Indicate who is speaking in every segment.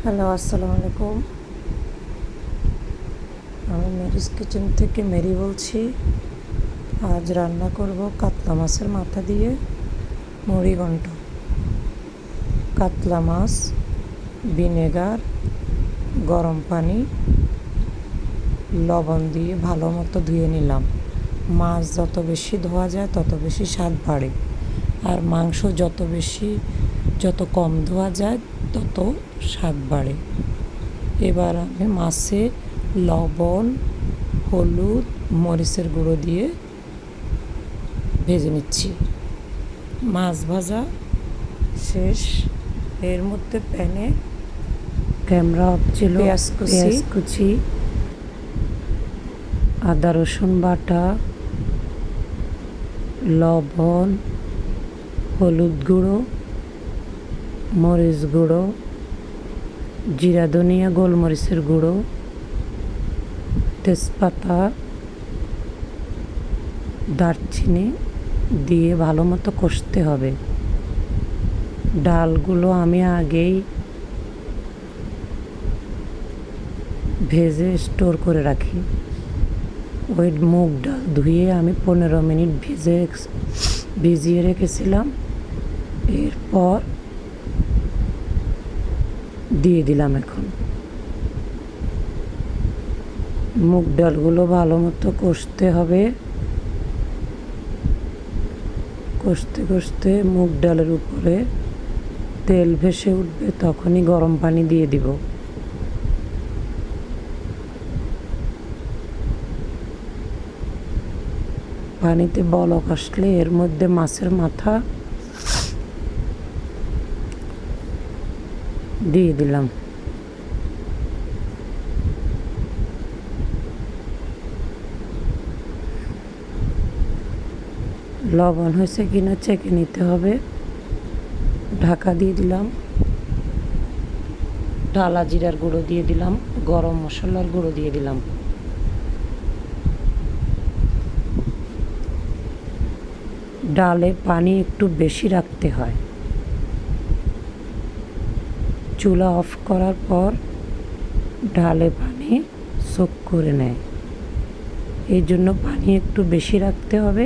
Speaker 1: Hello, আসসালামু আলাইকুম। আমি মেরিস কিচেন থেকে মেরি বলছি। আজ রান্না করব কাতলা মাছের মাথা দিয়ে মুড়িঘণ্ট। কাতলা মাছ ভিনেগার, গরম পানি, লবণ দিয়ে ভালো মতো ধুয়ে নিলাম। মাছ যত বেশি ধোয়া যায় তত বেশি স্বাদ বাড়ে, আর মাংস যত কম ধোয়া যায় তত স্বাদ বাড়ে। এবার আমি মাছে লবণ, হলুদ, মরিচের গুঁড়ো দিয়ে ভেজে নিচ্ছি। মাছ ভাজা শেষ। এর মধ্যে প্যানে ক্যামেরা অফ ছিল, পেঁয়াজ কুচি, আদা রসুন বাটা, লবণ, হলুদ গুঁড়ো, মরিচ গুঁড়ো, জিরা ধনিয়া গোলমরিচের গুঁড়ো, তেজপাতা, দারচিনি দিয়ে ভালো মতো কষতে হবে। ডালগুলো আমি আগেই ভেজে স্টোর করে রাখি। ওই মুগ ডাল ধুয়ে আমি 15 মিনিট ভিজিয়ে রেখেছিলাম। এরপর দিয়ে দিলাম। এখন মুগ ডালগুলো ভালো মতো কষতে হবে। কষতে কষতে মুগ ডালের উপরে তেল ভেসে উঠবে, তখনই গরম পানি দিয়ে দিব। পানিতে বলক আসলে এর মধ্যে মাছের মাথা দিয়ে দিলাম। লবণ হয়েছে কিনা চেখে নিতে হবে। ঢাকা দিয়ে দিলাম। ঢালা জিরার গুঁড়ো দিয়ে দিলাম, গরম মশলার গুঁড়ো দিয়ে দিলাম। ডালে পানি একটু বেশি রাখতে হয়। চুলা অফ করার পর ডালে পানি সোক করে নেয়, এই জন্য পানি একটু বেশি রাখতে হবে।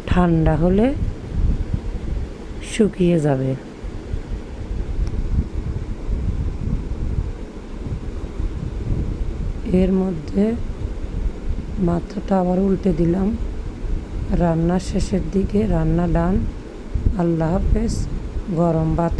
Speaker 1: ঠান্ডা হলে শুকিয়ে যাবে। এর মধ্যে মাথাটা আবার উল্টে দিলাম। রান্নার শেষের দিকে রান্না ডান। আল্লাহ হাফেজ। গরম ভাতের